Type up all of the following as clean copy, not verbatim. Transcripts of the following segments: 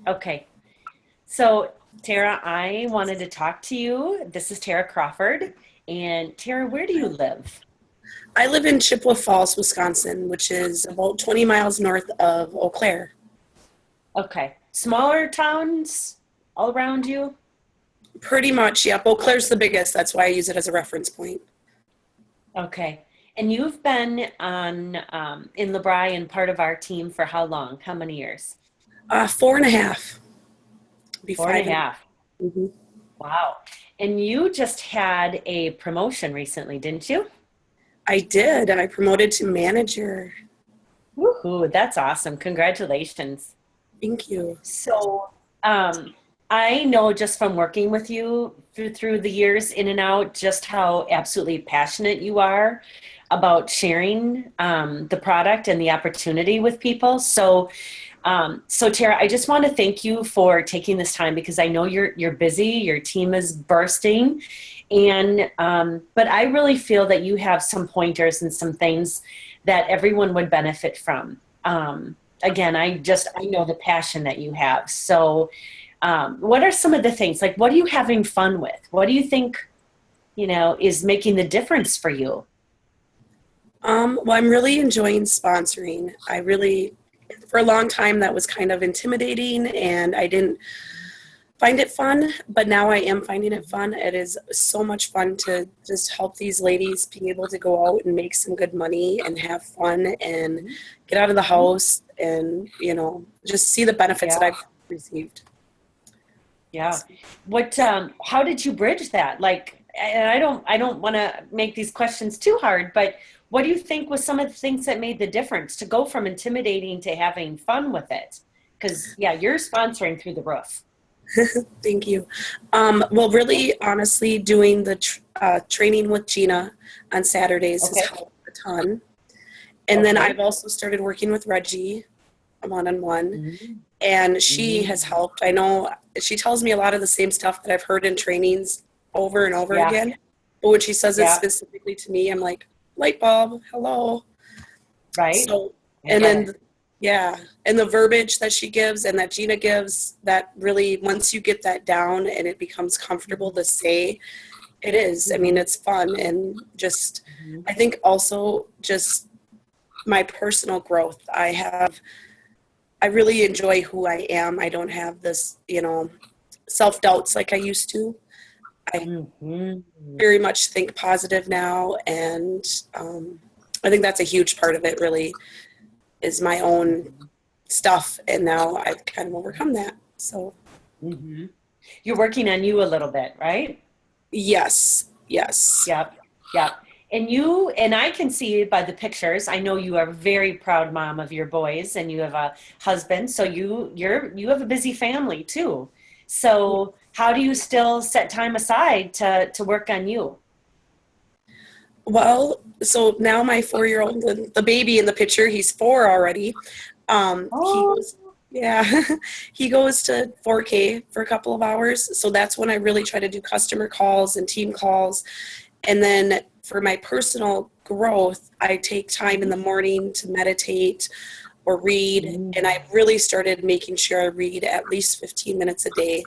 Okay. So, Tara, I wanted to talk to you. This is Tara Crawford. And Tara, where do you live? I live in Chippewa Falls, Wisconsin, which is about 20 miles north of Eau Claire. Okay. Smaller towns all around you? Pretty much, yep. Eau Claire's the biggest. That's why I use it as a reference point. Okay. And you've been on in LeBry and part of our team for how long? How many years? 4.5. Be Four and a five. half. Mm-hmm. Wow. And you just had a promotion recently, didn't you? I did. I promoted to manager. Woohoo, that's awesome. Congratulations. Thank you. So, I know just from working with you through the years in and out, just how absolutely passionate you are about sharing the product and the opportunity with people. So Tara, I just want to thank you for taking this time because I know you're busy, your team is bursting, and but I really feel that you have some pointers and some things that everyone would benefit from. Again, I know the passion that you have. So, what are some of the things like what are you having fun with? What do you think is making the difference for you? Well, I'm really enjoying sponsoring. For a long time, that was kind of intimidating, and I didn't find it fun, but now I am finding it fun. It is so much fun to just help these ladies be able to go out and make some good money and have fun and get out of the house and, just see the benefits that Yeah. I've received. Yeah. How did you bridge that? Like, and I don't want to make these questions too hard, but what do you think was some of the things that made the difference to go from intimidating to having fun with it? Because yeah, you're sponsoring through the roof. Thank you. Well, really, honestly, doing the training with Gina on Saturdays has Okay. helped a ton. And then Okay. I've also started working with Reggie one-on-one, Mm-hmm. and she has Mm-hmm. helped. I know she tells me a lot of the same stuff that I've heard in trainings over and over Yeah. again. But when she says it Yeah. specifically to me, I'm like, light bulb, hello. Right. So, I and get then, it. yeah, and the verbiage that she gives and that Gina gives, that really, once you get that down and it becomes comfortable to say, it is. I mean, Mm-hmm. it's fun and just, Mm-hmm. I think also just my personal growth. I really enjoy who I am. I don't have this, self doubts like I used to. I Mm-hmm. very much think positive now, and I think that's a huge part of it. Really, is my own stuff, and now I've kind of overcome that. So, Mm-hmm. You're working on you a little bit, right? yes, yes, Yep. Yep. And I can see by the pictures, I know you are a very proud mom of your boys and you have a husband, so you have a busy family too. So how do you still set time aside to work on you? well, so now my 4-year-old, the baby in the picture, he's 4 already. He Oh, goes, yeah, he goes to 4K for a couple of hours. So that's when I really try to do customer calls and team calls. And then for my personal growth, I take time in the morning to meditate or read. And I really started making sure I read at least 15 minutes a day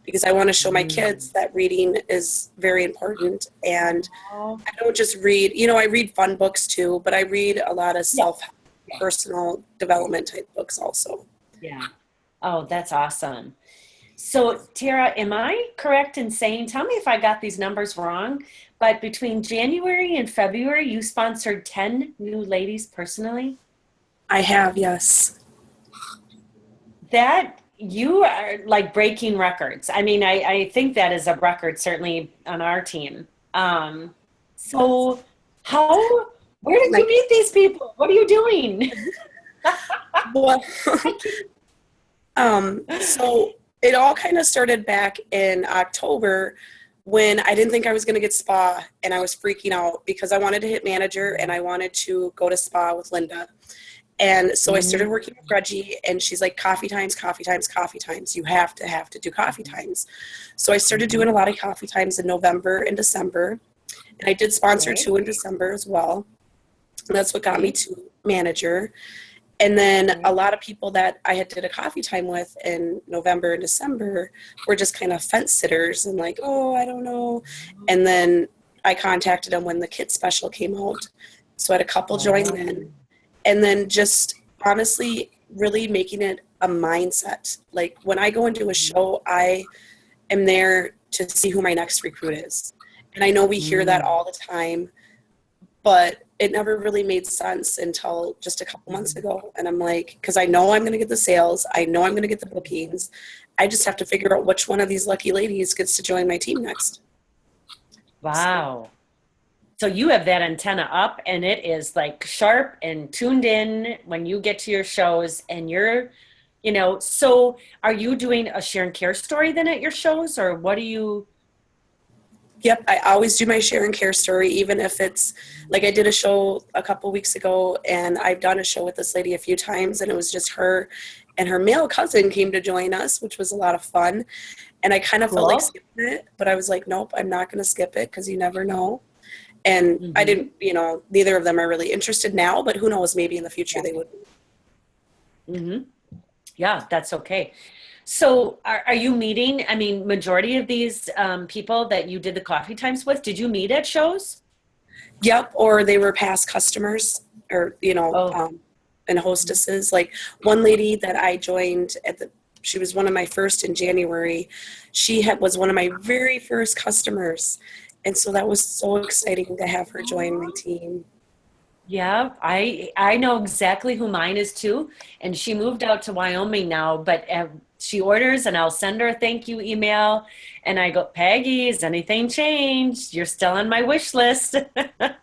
because I want to show my kids that reading is very important. And oh, I don't just read, I read fun books too, but I read a lot of yeah, self yeah, personal development type books also. yeah. Oh, that's awesome. So, Tara, am I correct in saying, tell me if I got these numbers wrong, but between January and February, you sponsored 10 new ladies personally? I have, yes. That you are like breaking records. I mean, I think that is a record, certainly on our team. So, how, where did you Like, meet these people? What are you doing? well, I can't. so it all kind of started back in October when I didn't think I was going to get spa and I was freaking out because I wanted to hit manager and I wanted to go to spa with Linda. And so I started Mhm. working with Reggie and she's like, coffee times, coffee times, coffee times. You have to do coffee times. So I started doing a Mhm. lot of coffee times in November and December. And I did sponsor Okay. 2 in December as well. And that's what got me Okay. to manager. And then a lot of people that I had did a coffee time with in November and December were just kind of fence sitters and like, oh, I don't know. And then I contacted them when the kit special came out. So I had a couple join in. And then just honestly, really making it a mindset. Like when I go into a show, I am there to see who my next recruit is. And I know we hear that all the time, but it never really made sense until just a couple months ago. And I'm like, because I know I'm going to get the sales. I know I'm going to get the bookings. I just have to figure out which one of these lucky ladies gets to join my team next. Wow. So you have that antenna up and it is like sharp and tuned in when you get to your shows and you're, so are you doing a share and care story then at your shows or what do you? Yep, I always do my share and care story, even if it's like I did a show a couple weeks ago and I've done a show with this lady a few times and it was just her and her male cousin came to join us, which was a lot of fun. And I kind of felt like skipping it, but I was like, nope, I'm not going to skip it because you never know. And I didn't, neither of them are really interested now, but who knows, maybe in the future they would. Mm-hmm. Yeah, that's okay. So are you meeting, majority of these people that you did the coffee times with, did you meet at shows? Yep, or they were past customers or, and hostesses. Like one lady that I joined she was one of my first in January. She was one of my very first customers. And so that was so exciting to have her join my team. Yeah, I know exactly who mine is too. And she moved out to Wyoming now, but she orders and I'll send her a thank you email. And I go, Peggy, has anything changed? You're still on my wish list, and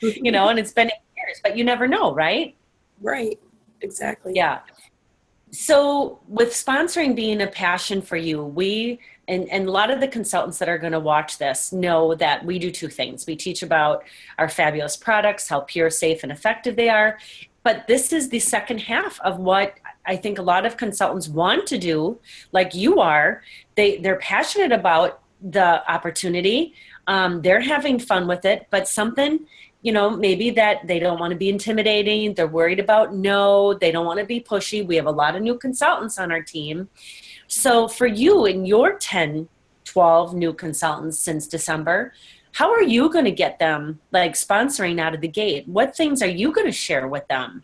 it's been 8 years, but you never know, right? Right, exactly. Yeah. So with sponsoring being a passion for you, and a lot of the consultants that are going to watch this know that we do two things. We teach about our fabulous products, how pure, safe, and effective they are. But this is the second half of what I think a lot of consultants want to do, like you are. They're passionate about the opportunity. They're having fun with it, but something maybe that they don't want to be intimidating. They're worried about they don't want to be pushy. We have a lot of new consultants on our team. So for you and your 10, 12 new consultants since December, how are you going to get them like sponsoring out of the gate? What things are you going to share with them?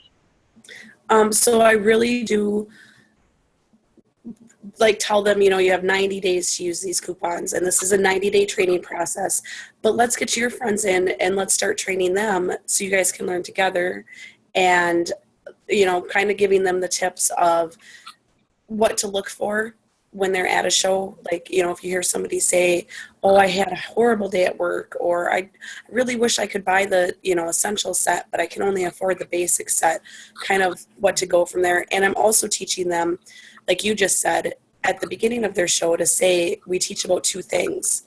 So I really do tell them, you have 90 days to use these coupons and this is a 90-day training process, but let's get your friends in and let's start training them so you guys can learn together and, kind of giving them the tips of what to look for when they're at a show. Like, if you hear somebody say, oh, I had a horrible day at work, or I really wish I could buy the, essential set, but I can only afford the basic set, kind of what to go from there. And I'm also teaching them, like you just said, at the beginning of their show to say, we teach about two things.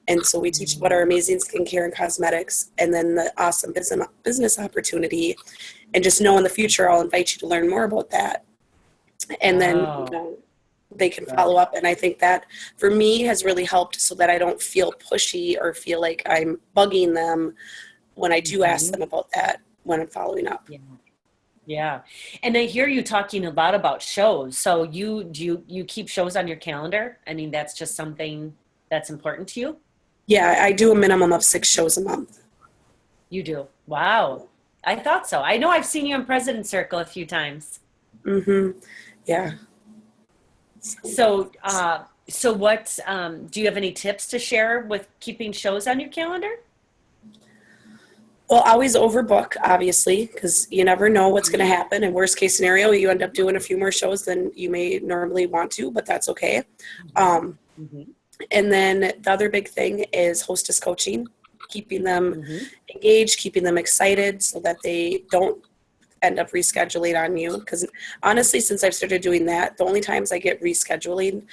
And so we teach about our amazing skincare and cosmetics, and then the awesome business opportunity. And just know in the future, I'll invite you to learn more about that. And then they can follow up. And I think that for me has really helped so that I don't feel pushy or feel like I'm bugging them when I do ask them about that when I'm following up. Yeah. And I hear you talking a lot about shows. So you keep shows on your calendar? That's just something that's important to you? Yeah, I do a minimum of 6 shows a month. You do? Wow. I thought so. I know I've seen you in President's Circle a few times. Mm-hmm. Yeah. So what, do you have any tips to share with keeping shows on your calendar? Well, always overbook, obviously, because you never know what's going to happen. And worst case scenario, you end up doing a few more shows than you may normally want to, but that's okay. And then the other big thing is hostess coaching, keeping them engaged, keeping them excited so that they don't end up rescheduling on you. Because honestly, since I've started doing that, the only times I get rescheduling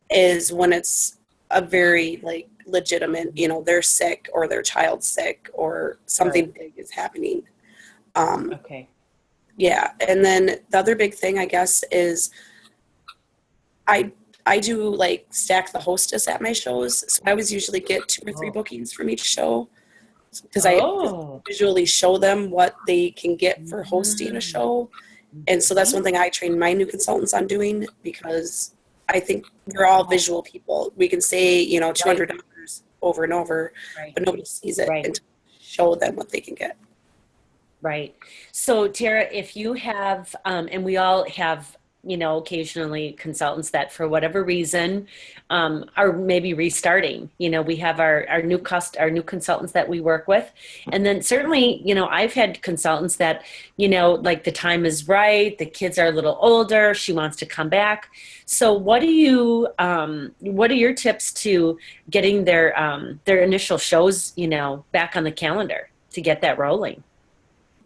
is when it's a very legitimate, they're sick or their child's sick or something big is happening. Okay. Yeah. And then the other big thing, I guess, is I do stack the hostess at my shows. So I always usually get 2 or 3 bookings from each show because I visually show them what they can get for hosting a show. And so that's one thing I train my new consultants on doing, because I think we're all visual people. We can say, you know, $200 over and over, but nobody sees it and show them what they can get. Right. So Tara, if you have, and we all have, you know, occasionally consultants that for whatever reason are maybe restarting. You know, we have our new consultants that we work with. And then certainly, you know, I've had consultants that, you know, like the time is right, the kids are a little older, she wants to come back. So what are your tips to getting their initial shows, you know, back on the calendar to get that rolling?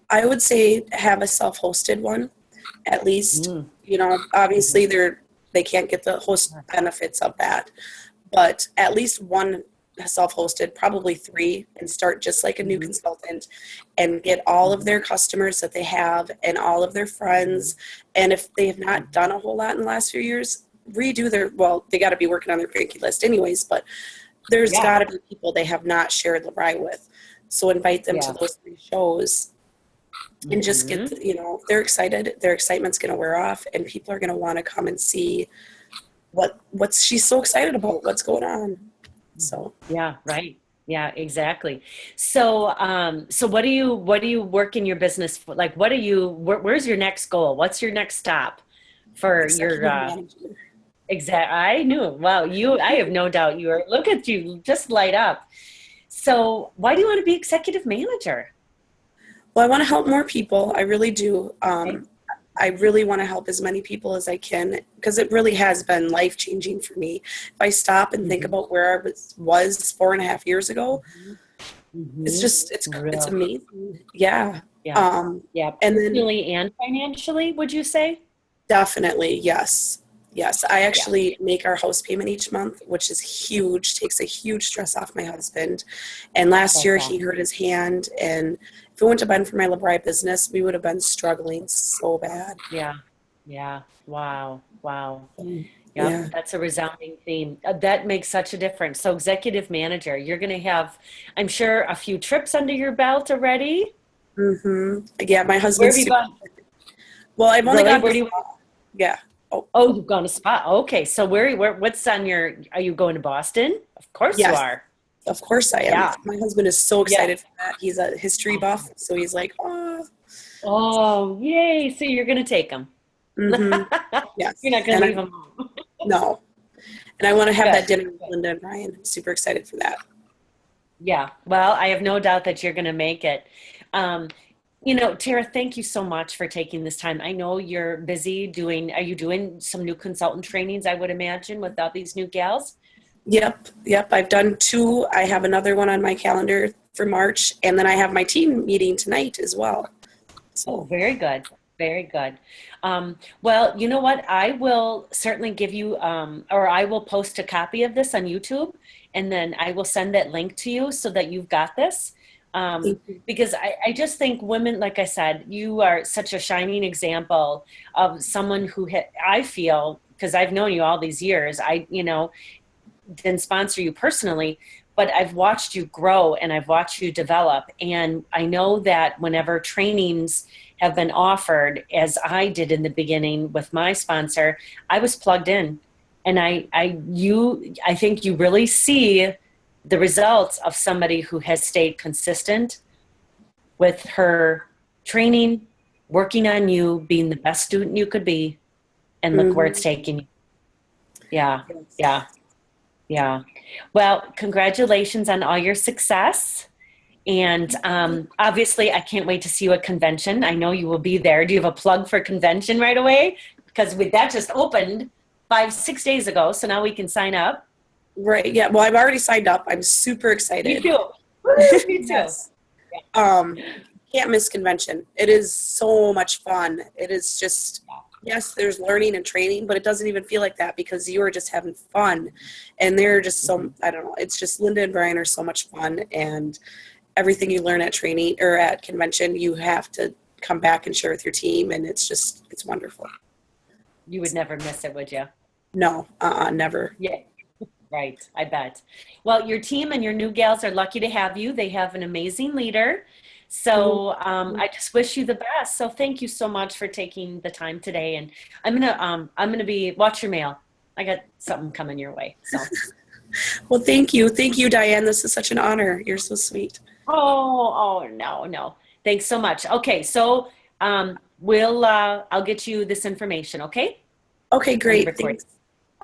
I would say have a self-hosted one, at least. You know, obviously they can't get the host benefits of that, but at least one self-hosted, probably 3, and start just like a new consultant and get all of their customers that they have and all of their friends. And if they have not done a whole lot in the last few years, redo they got to be working on their Frankie list anyways, but there's got to be people they have not shared LeBri with. So invite them to those 3 shows. And just get, you know, they're excited. Their excitement's going to wear off, and people are going to want to come and see what's she's so excited about, what's going on. So yeah, right. Yeah, exactly. So, so what do you work in your business for? Like, where's your next goal? What's your next stop for your, I knew, wow, I have no doubt look at you, just light up. So why do you want to be executive manager? Well, I want to help more people. I really do. I really want to help as many people as I can, because it really has been life-changing for me. If I stop and think about where I was 4.5 years ago, it's just, it's amazing. Yeah. Yeah. And then personally and financially, would you say? Definitely. Yes. Yes. I actually make our house payment each month, which is huge, takes a huge stress off my husband. And last year he hurt his hand, and if it wouldn't have been for my LeBri business, we would have been struggling so bad. Yeah. Wow. Yeah, that's a resounding theme. That makes such a difference. So executive manager, you're going to have, I'm sure, a few trips under your belt already. Yeah, my husband's Where have you gone? Well, I've only gone to yeah. Oh, you've gone to spa. Okay, so what's on are you going to Boston? Of course you are. Of course I am. Yeah. My husband is so excited for that. He's a history buff, so he's like, oh, yay! So you're going to take him. Yes. You're not going to leave him home. No. And I want to have that dinner with Linda and Ryan. I'm super excited for that. Yeah. Well, I have no doubt that you're going to make it. You know, Tara, thank you so much for taking this time. I know you're busy are you doing some new consultant trainings, I would imagine, with all these new gals? Yep. I've done 2. I have another one on my calendar for March, and then I have my team meeting tonight as well. So very good. Very good. Well, you know what? I will certainly give you, or I will post a copy of this on YouTube, and then I will send that link to you so that you've got this. Because I just think women, like I said, you are such a shining example of someone who I feel, because I've known you all these years, didn't sponsor you personally, but I've watched you grow and I've watched you develop. And I know that whenever trainings have been offered, as I did in the beginning with my sponsor, I was plugged in. And I think you really see the results of somebody who has stayed consistent with her training, working on you, being the best student you could be, and look where it's taking you. Yeah. Well, congratulations on all your success. And obviously, I can't wait to see you at convention. I know you will be there. Do you have a plug for convention right away? Because that just opened 5-6 days ago, so now we can sign up. Right. Yeah. Well, I've already signed up. I'm super excited. Me too. Me too. Yes. Can't miss convention. It is so much fun. It is just, yes, there's learning and training, but it doesn't even feel like that because you are just having fun. And they're just so, I don't know, it's just Linda and Brian are so much fun. And everything you learn at training or at convention, you have to come back and share with your team. And it's wonderful. You would never miss it, would you? No, never. Yeah. Right, I bet. Well, your team and your new gals are lucky to have you. They have an amazing leader. So I just wish you the best. So thank you so much for taking the time today. And I'm gonna be watch your mail. I got something coming your way. So Well, thank you. Thank you, Diane. This is such an honor. You're so sweet. oh no. Thanks so much. Okay, so I'll get you this information, okay? Okay, On the great. recording. Thanks.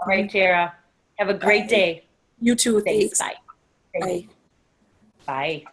All right, Tara. Have a great Bye. day. You too. Thanks. Thanks. Bye. Bye. Bye.